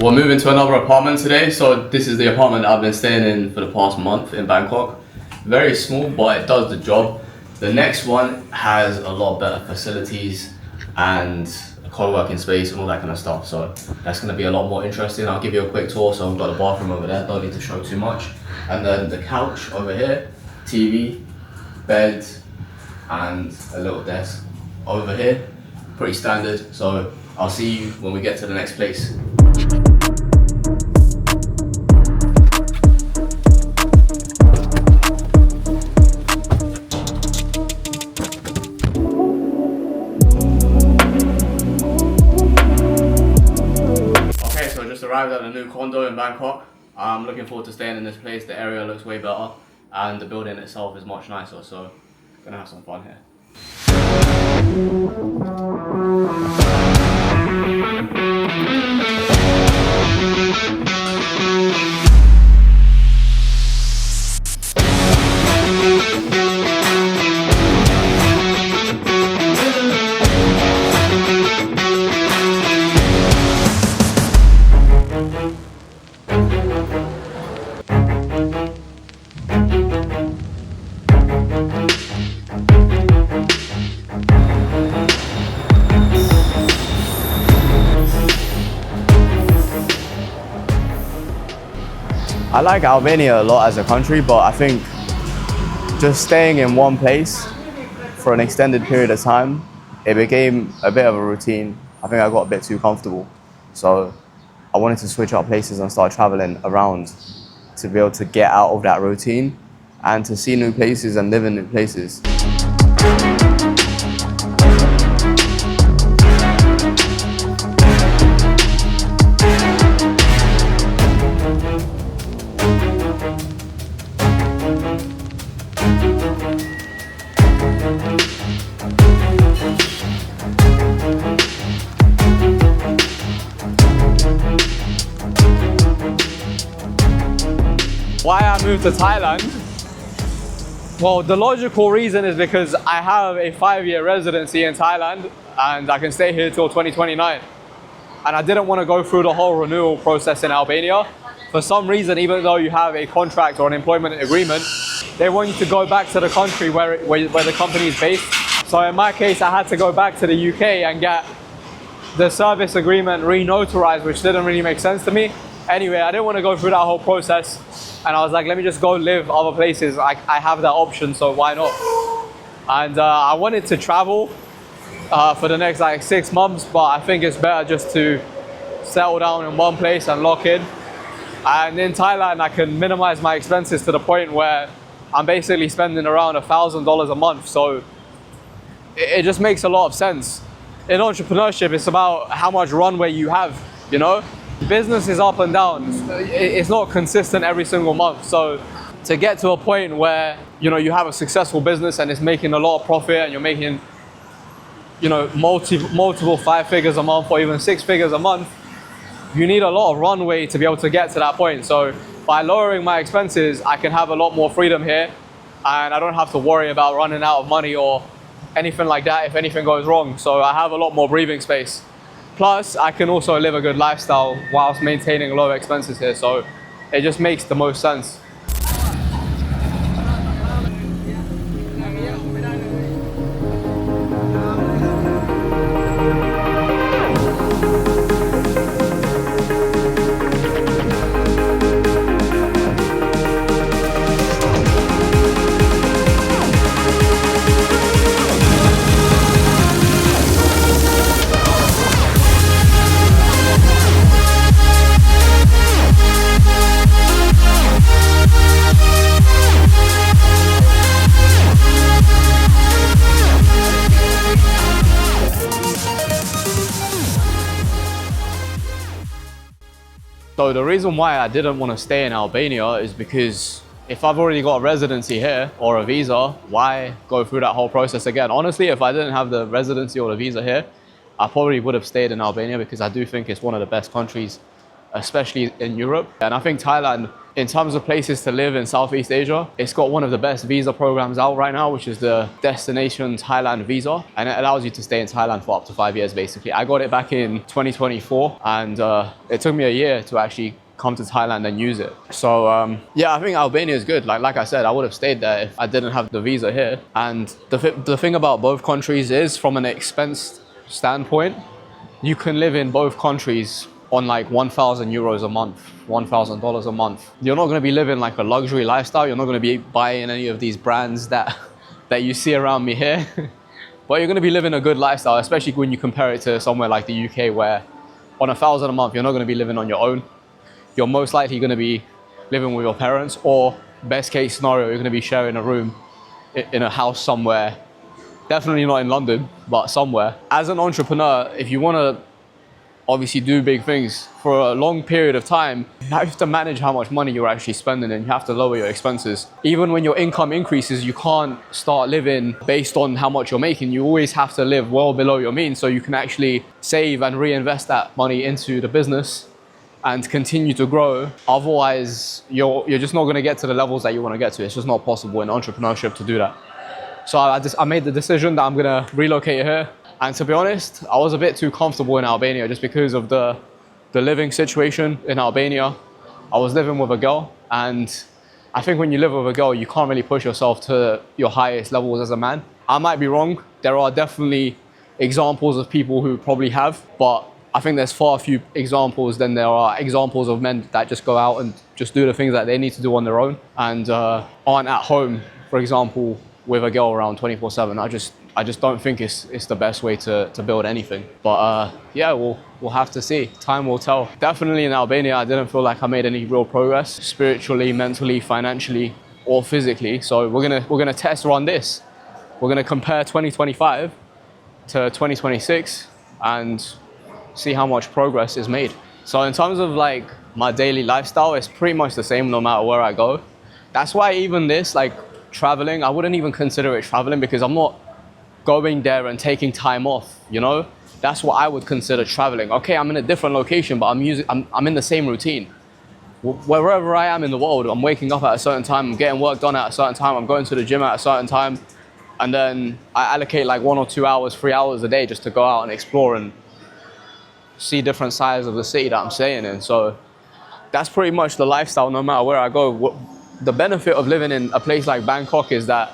We're moving to another apartment today, so this is the apartment that I've been staying in for the past month in Bangkok. Very small, but it does the job. The next one has a lot better facilities and a co-working space and all that kind of stuff, so that's going to be a lot more interesting. I'll give you a quick tour. So I've got a bathroom over there, don't need to show too much. And then the couch over here, TV, bed, and a little desk over here. Pretty standard, so I'll see you when we get to the next place. Arrived at a new condo in Bangkok. I'm looking forward to staying in this place. The area looks way better and the building itself is much nicer, so gonna have some fun here. I like Albania a lot as a country, but I think just staying in one place for an extended period of time, it became a bit of a routine. I think I got a bit too comfortable. So I wanted to switch up places and start traveling around to be able to get out of that routine and to see new places and live in new places. Why I moved to Thailand? Well, the logical reason is because I have a 5-year residency in Thailand and I can stay here till 2029. And I didn't want to go through the whole renewal process in Albania. For some reason, even though you have a contract or an employment agreement, they want you to go back to the country where the company is based. So in my case, I had to go back to the UK and get the service agreement re-notarized, which didn't really make sense to me. Anyway, I didn't want to go through that whole process. And I was like, let me just go live other places. I have that option, so why not? And I wanted to travel for the next 6 months, but I think it's better just to settle down in one place and lock in. And in Thailand, I can minimize my expenses to the point where I'm basically spending around $1,000 a month. So it just makes a lot of sense. In entrepreneurship, it's about how much runway you have, you know? Business is up and down. It's not consistent every single month. So to get to a point where, you know, you have a successful business and it's making a lot of profit and you're making, you know, multiple 5 figures a month or even 6 figures a month, you need a lot of runway to be able to get to that point. So by lowering my expenses, I can have a lot more freedom here and I don't have to worry about running out of money or anything like that if anything goes wrong. So I have a lot more breathing space. Plus, I can also live a good lifestyle whilst maintaining low expenses here. So it just makes the most sense. So the reason why I didn't want to stay in Albania is because if I've already got a residency here or a visa, why go through that whole process again? Honestly, if I didn't have the residency or the visa here, I probably would have stayed in Albania because I do think it's one of the best countries, especially in Europe. And I think Thailand in terms of places to live in Southeast Asia, it's got one of the best visa programs out right now, which is the Destination Thailand visa. And it allows you to stay in Thailand for up to 5 years, basically. I got it back in 2024, and it took me a year to actually come to Thailand and use it. So yeah, I think Albania is good. Like I said, I would have stayed there if I didn't have the visa here. And the thing about both countries is, from an expense standpoint, you can live in both countries on like 1,000 euros a month, $1,000 a month. You're not going to be living like a luxury lifestyle. You're not going to be buying any of these brands that you see around me here. But you're going to be living a good lifestyle, especially when you compare it to somewhere like the UK, where on 1,000 a month, you're not going to be living on your own. You're most likely going to be living with your parents, or best case scenario, you're going to be sharing a room in a house somewhere. Definitely not in London, but somewhere. As an entrepreneur, if you want to obviously do big things for a long period of time, you have to manage how much money you're actually spending, and you have to lower your expenses. Even when your income increases, you can't start living based on how much you're making. You always have to live well below your means, so you can actually save and reinvest that money into the business and continue to grow. Otherwise, you're just not going to get to the levels that you want to get to. It's just not possible in entrepreneurship to do that. So I made the decision that I'm going to relocate here. And to be honest, I was a bit too comfortable in Albania just because of the living situation in Albania. I was living with a girl, and I think when you live with a girl, you can't really push yourself to your highest levels as a man. I might be wrong. There are definitely examples of people who probably have, but I think there's far few examples than there are examples of men that just go out and just do the things that they need to do on their own, and aren't at home, for example, with a girl around 24/7. I just don't think it's the best way to build anything. But yeah, we'll have to see. Time will tell. Definitely in Albania, I didn't feel like I made any real progress spiritually, mentally, financially, or physically. So we're gonna test run this. We're gonna compare 2025 to 2026 and see how much progress is made. So in terms of like my daily lifestyle, it's pretty much the same no matter where I go. That's why even this, like traveling, I wouldn't even consider it traveling, because I'm not going there and taking time off, you know? That's what I would consider traveling. Okay, I'm in a different location, but I'm in the same routine. Wherever I am in the world, I'm waking up at a certain time, I'm getting work done at a certain time, I'm going to the gym at a certain time, and then I allocate like 1 or 2 hours, 3 hours a day just to go out and explore and see different sides of the city that I'm staying in. So that's pretty much the lifestyle no matter where I go. The benefit of living in a place like Bangkok is that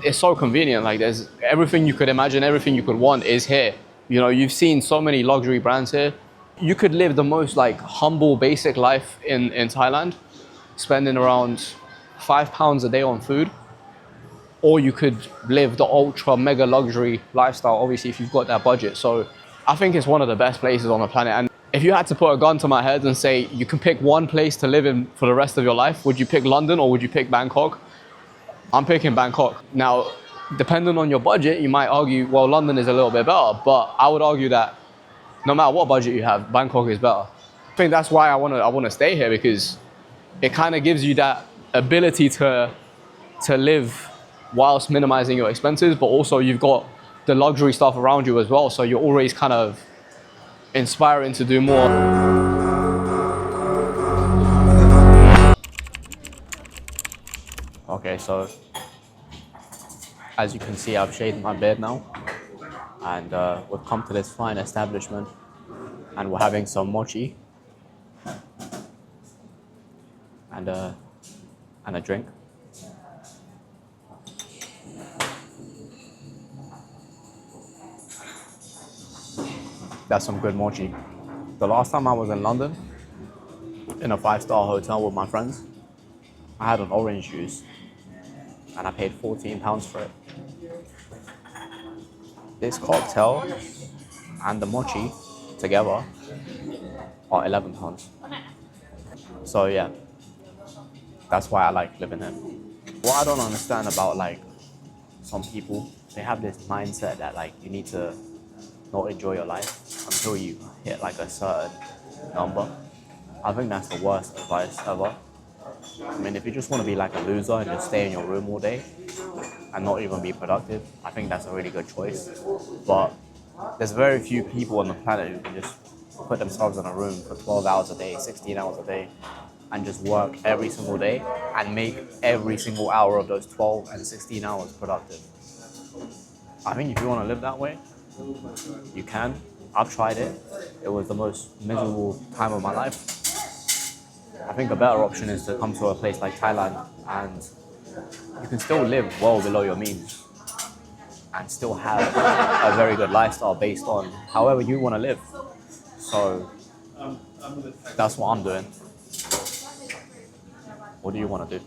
it's so convenient. Like there's everything you could imagine, everything you could want is here. You know, you've seen so many luxury brands here. You could live the most like humble, basic life in Thailand, spending around £5 a day on food. Or you could live the ultra mega luxury lifestyle, obviously, if you've got that budget. So I think it's one of the best places on the planet. And if you had to put a gun to my head and say you can pick one place to live in for the rest of your life, would you pick London or would you pick Bangkok? I'm picking Bangkok. Now, depending on your budget, you might argue, well, London is a little bit better, but I would argue that no matter what budget you have, Bangkok is better. I think that's why I want to stay here, because it kind of gives you that ability to live whilst minimizing your expenses, but also you've got the luxury stuff around you as well, so you're always kind of inspiring to do more. Okay, so as you can see, I've shaved my beard now, and we've come to this fine establishment, and we're having some mochi and a drink. That's some good mochi. The last time I was in London, in a 5-star hotel with my friends, I had an orange juice and I paid £14 for it. This cocktail and the mochi together are £11. So yeah, that's why I like living here. What I don't understand about like some people, they have this mindset that like you need to not enjoy your life until you hit like a certain number. I think that's the worst advice ever. I mean, if you just want to be like a loser and just stay in your room all day and not even be productive, I think that's a really good choice. But there's very few people on the planet who can just put themselves in a room for 12 hours a day, 16 hours a day, and just work every single day and make every single hour of those 12 and 16 hours productive. I think if you want to live that way, you can. I've tried it. It was the most miserable time of my life. I think a better option is to come to a place like Thailand, and you can still live well below your means and still have a very good lifestyle based on however you want to live. So that's what I'm doing. What do you want to do?